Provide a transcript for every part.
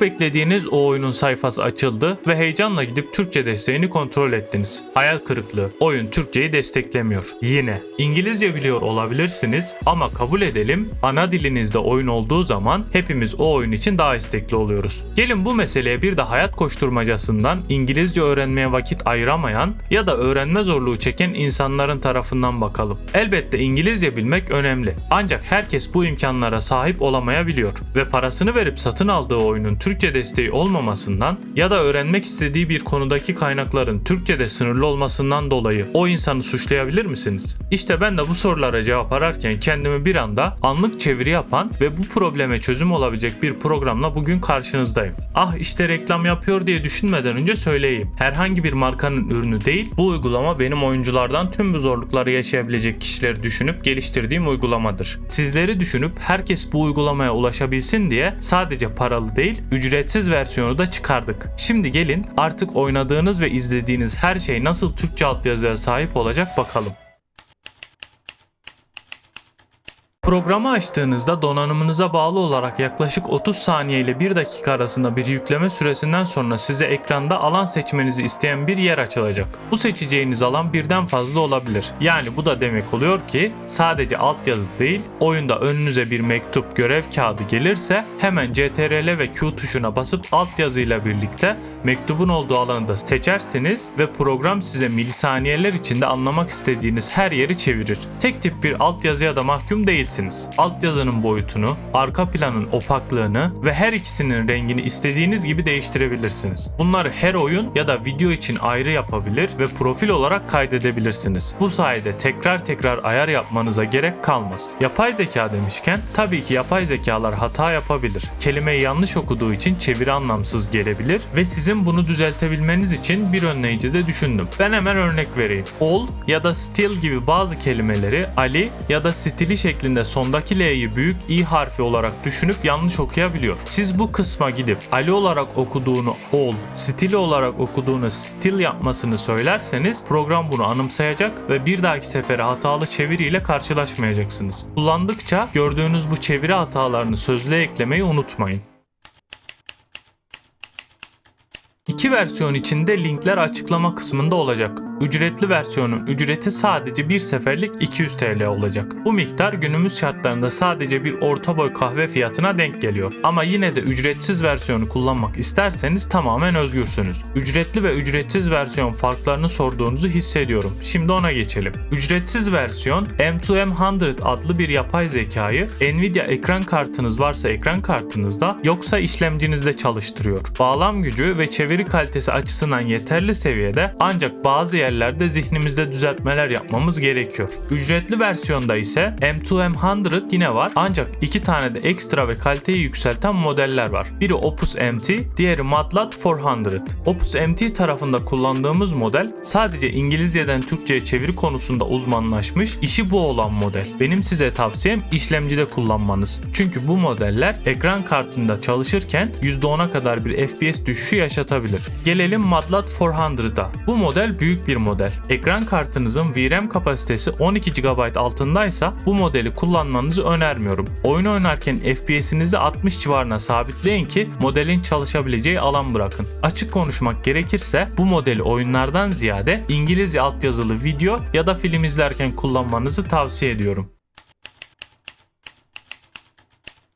Çok beklediğiniz o oyunun sayfası açıldı ve heyecanla gidip Türkçe desteğini kontrol ettiniz. Hayal kırıklığı. Oyun Türkçeyi desteklemiyor. Yine. İngilizce biliyor olabilirsiniz ama kabul edelim, ana dilinizde oyun olduğu zaman hepimiz o oyun için daha istekli oluyoruz. Gelin bu meseleye bir de hayat koşturmacasından İngilizce öğrenmeye vakit ayıramayan ya da öğrenme zorluğu çeken insanların tarafından bakalım. Elbette İngilizce bilmek önemli. Ancak herkes bu imkanlara sahip olamayabiliyor ve parasını verip satın aldığı oyunun Türkçe desteği olmamasından ya da öğrenmek istediği bir konudaki kaynakların Türkçe'de sınırlı olmasından dolayı o insanı suçlayabilir misiniz? İşte ben de bu sorulara cevap ararken kendimi bir anda anlık çeviri yapan ve bu probleme çözüm olabilecek bir programla bugün karşınızdayım. Ah işte reklam yapıyor diye düşünmeden önce söyleyeyim. Herhangi bir markanın ürünü değil, bu uygulama benim oyunculardan tüm bu zorlukları yaşayabilecek kişileri düşünüp geliştirdiğim uygulamadır. Sizleri düşünüp herkes bu uygulamaya ulaşabilsin diye sadece paralı değil, ücretsiz versiyonu da çıkardık. Şimdi gelin artık oynadığınız ve izlediğiniz her şey nasıl Türkçe altyazıya sahip olacak bakalım. Programı açtığınızda donanımınıza bağlı olarak yaklaşık 30 saniye ile 1 dakika arasında bir yükleme süresinden sonra size ekranda alan seçmenizi isteyen bir yer açılacak. Bu seçeceğiniz alan birden fazla olabilir. Yani bu da demek oluyor ki sadece altyazı değil, oyunda önünüze bir mektup, görev kağıdı gelirse hemen CTRL ve Q tuşuna basıp altyazıyla birlikte mektubun olduğu alanı da seçersiniz ve program size milisaniyeler içinde anlamak istediğiniz her yeri çevirir. Tek tip bir altyazıya da mahkum değilsiniz. Altyazının boyutunu, arka planın opaklığını ve her ikisinin rengini istediğiniz gibi değiştirebilirsiniz. Bunları her oyun ya da video için ayrı yapabilir ve profil olarak kaydedebilirsiniz. Bu sayede tekrar ayar yapmanıza gerek kalmaz. Yapay zeka demişken tabii ki yapay zekalar hata yapabilir. Kelimeyi yanlış okuduğu için çeviri anlamsız gelebilir ve sizin bunu düzeltebilmeniz için bir önleyici de düşündüm. Ben hemen örnek vereyim. All ya da still gibi bazı kelimeleri Ali ya da stili şeklinde sondaki L'yi büyük I harfi olarak düşünüp yanlış okuyabiliyor. Siz bu kısma gidip Ali olarak okuduğunu all, stili olarak okuduğunu still yapmasını söylerseniz program bunu anımsayacak ve bir dahaki sefere hatalı çeviriyle karşılaşmayacaksınız. Kullandıkça gördüğünüz bu çeviri hatalarını sözlüğe eklemeyi unutmayın. İki versiyon içinde linkler açıklama kısmında olacak. Ücretli versiyonun ücreti sadece bir seferlik 200 TL olacak. Bu miktar günümüz şartlarında sadece bir orta boy kahve fiyatına denk geliyor. Ama yine de ücretsiz versiyonu kullanmak isterseniz tamamen özgürsünüz. Ücretli ve ücretsiz versiyon farklarını sorduğunuzu hissediyorum. Şimdi ona geçelim. Ücretsiz versiyon M2M100 adlı bir yapay zekayı Nvidia ekran kartınız varsa ekran kartınızda yoksa işlemcinizde çalıştırıyor. Bağlam gücü ve çeviri kalitesi açısından yeterli seviyede ancak bazı yerlerde zihnimizde düzeltmeler yapmamız gerekiyor. Ücretli versiyonda ise M2M100 yine var ancak iki tane de ekstra ve kaliteyi yükselten modeller var. Biri Opus MT, diğeri MATLAB 400. Opus MT tarafında kullandığımız model sadece İngilizceden Türkçe'ye çeviri konusunda uzmanlaşmış, işi bu olan model. Benim size tavsiyem işlemcide kullanmanız. Çünkü bu modeller ekran kartında çalışırken %10'a kadar bir FPS düşüşü yaşatabilir. Gelelim MATLAB 400'a. Bu model büyük bir model. Ekran kartınızın VRAM kapasitesi 12 GB altındaysa bu modeli kullanmanızı önermiyorum. Oyun oynarken FPS'inizi 60 civarına sabitleyin ki modelin çalışabileceği alan bırakın. Açık konuşmak gerekirse bu modeli oyunlardan ziyade İngilizce altyazılı video ya da film izlerken kullanmanızı tavsiye ediyorum.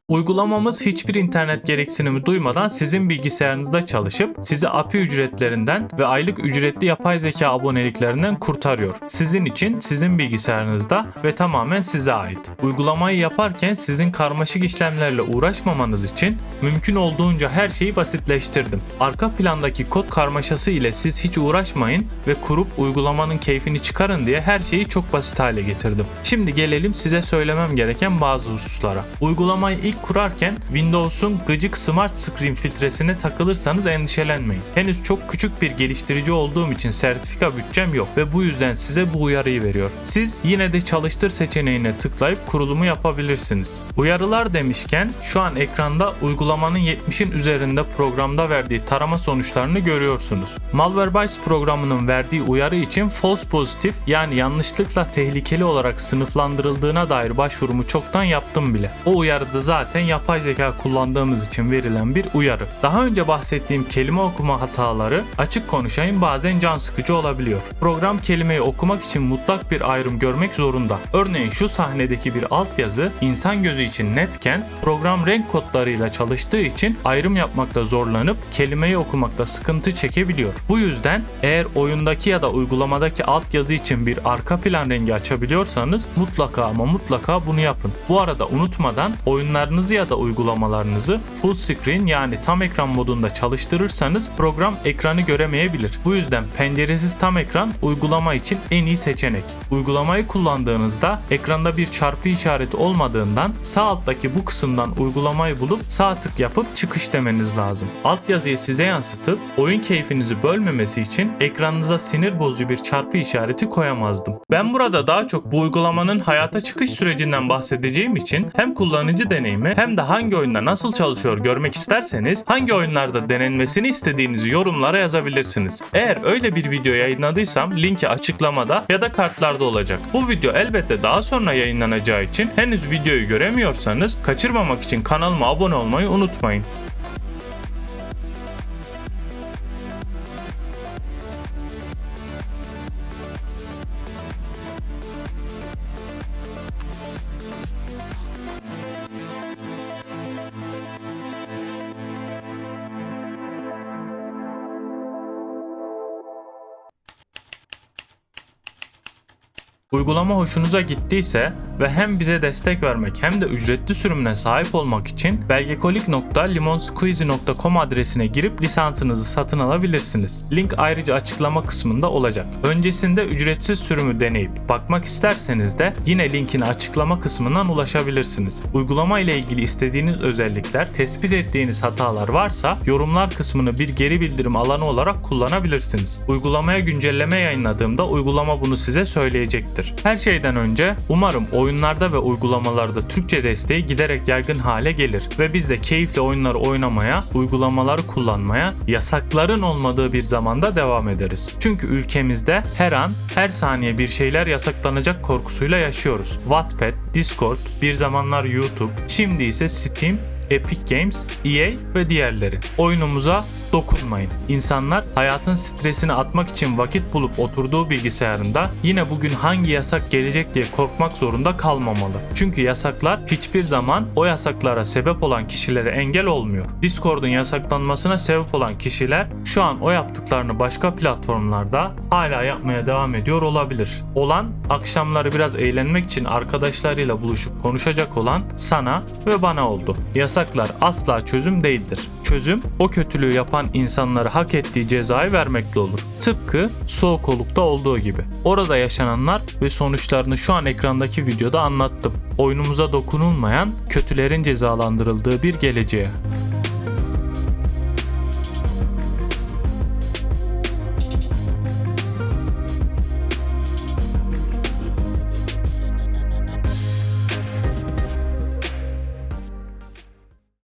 Uygulamamız hiçbir internet gereksinimi duymadan sizin bilgisayarınızda çalışıp sizi API ücretlerinden ve aylık ücretli yapay zeka aboneliklerinden kurtarıyor. Sizin için, sizin bilgisayarınızda ve tamamen size ait. Uygulamayı yaparken sizin karmaşık işlemlerle uğraşmamanız için mümkün olduğunca her şeyi basitleştirdim. Arka plandaki kod karmaşası ile siz hiç uğraşmayın ve kurup uygulamanın keyfini çıkarın diye her şeyi çok basit hale getirdim. Şimdi gelelim size söylemem gereken bazı hususlara. Uygulamayı ilk kurarken Windows'un gıcık Smart Screen filtresine takılırsanız endişelenmeyin. Henüz çok küçük bir geliştirici olduğum için sertifika bütçem yok ve bu yüzden size bu uyarıyı veriyor. Siz yine de çalıştır seçeneğine tıklayıp kurulumu yapabilirsiniz. Uyarılar demişken şu an ekranda uygulamanın 70'in üzerinde programda verdiği tarama sonuçlarını görüyorsunuz. Malwarebytes programının verdiği uyarı için false pozitif yani yanlışlıkla tehlikeli olarak sınıflandırıldığına dair başvurumu çoktan yaptım bile. O uyarıda zaten zaten yapay zeka kullandığımız için verilen bir uyarı. Daha önce bahsettiğim kelime okuma hataları açık konuşayım bazen can sıkıcı olabiliyor. Program kelimeyi okumak için mutlak bir ayrım görmek zorunda. Örneğin şu sahnedeki bir altyazı insan gözü için netken program renk kodlarıyla çalıştığı için ayrım yapmakta zorlanıp kelimeyi okumakta sıkıntı çekebiliyor. Bu yüzden eğer oyundaki ya da uygulamadaki altyazı için bir arka plan rengi açabiliyorsanız mutlaka ama mutlaka bunu yapın. Bu arada unutmadan oyunlarınızı ya da uygulamalarınızı full screen yani tam ekran modunda çalıştırırsanız program ekranı göremeyebilir. Bu yüzden penceresiz tam ekran uygulama için en iyi seçenek. Uygulamayı kullandığınızda ekranda bir çarpı işareti olmadığından sağ alttaki bu kısımdan uygulamayı bulup sağ tık yapıp çıkış demeniz lazım. Altyazıyı size yansıtıp oyun keyfinizi bölmemesi için ekranınıza sinir bozucu bir çarpı işareti koyamazdım. Ben burada daha çok bu uygulamanın hayata çıkış sürecinden bahsedeceğim için hem kullanıcı deneyimi hem de hangi oyunda nasıl çalışıyor görmek isterseniz hangi oyunlarda denenmesini istediğinizi yorumlara yazabilirsiniz. Eğer öyle bir video yayınladıysam linki açıklamada ya da kartlarda olacak. Bu video elbette daha sonra yayınlanacağı için henüz videoyu göremiyorsanız kaçırmamak için kanalıma abone olmayı unutmayın. Uygulama hoşunuza gittiyse ve hem bize destek vermek hem de ücretli sürümüne sahip olmak için belgekolik.limonsqueezy.com adresine girip lisansınızı satın alabilirsiniz. Link ayrıca açıklama kısmında olacak. Öncesinde ücretsiz sürümü deneyip bakmak isterseniz de yine linkini açıklama kısmından ulaşabilirsiniz. Uygulama ile ilgili istediğiniz özellikler, tespit ettiğiniz hatalar varsa yorumlar kısmını bir geri bildirim alanı olarak kullanabilirsiniz. Uygulamaya güncelleme yayınladığımda uygulama bunu size söyleyecektir. Her şeyden önce umarım oyunlarda ve uygulamalarda Türkçe desteği giderek yaygın hale gelir ve biz de keyifle oyunları oynamaya, uygulamaları kullanmaya, yasakların olmadığı bir zamanda devam ederiz. Çünkü ülkemizde her an, her saniye bir şeyler yasaklanacak korkusuyla yaşıyoruz. Wattpad, Discord, bir zamanlar YouTube, şimdi ise Steam, Epic Games, EA ve diğerleri. Oyunumuza dokunmayın. İnsanlar hayatın stresini atmak için vakit bulup oturduğu bilgisayarında yine bugün hangi yasak gelecek diye korkmak zorunda kalmamalı. Çünkü yasaklar hiçbir zaman o yasaklara sebep olan kişilere engel olmuyor. Discord'un yasaklanmasına sebep olan kişiler şu an o yaptıklarını başka platformlarda hala yapmaya devam ediyor olabilir. Olan akşamları biraz eğlenmek için arkadaşlarıyla buluşup konuşacak olan sana ve bana oldu. Yasaklar asla çözüm değildir. Çözüm o kötülüğü yapan insanlara hak ettiği cezayı vermekle olur. Tıpkı Soğukoluk'ta olduğu gibi. Orada yaşananlar ve sonuçlarını şu an ekrandaki videoda anlattım. Oyunumuza dokunulmayan, kötülerin cezalandırıldığı bir geleceğe.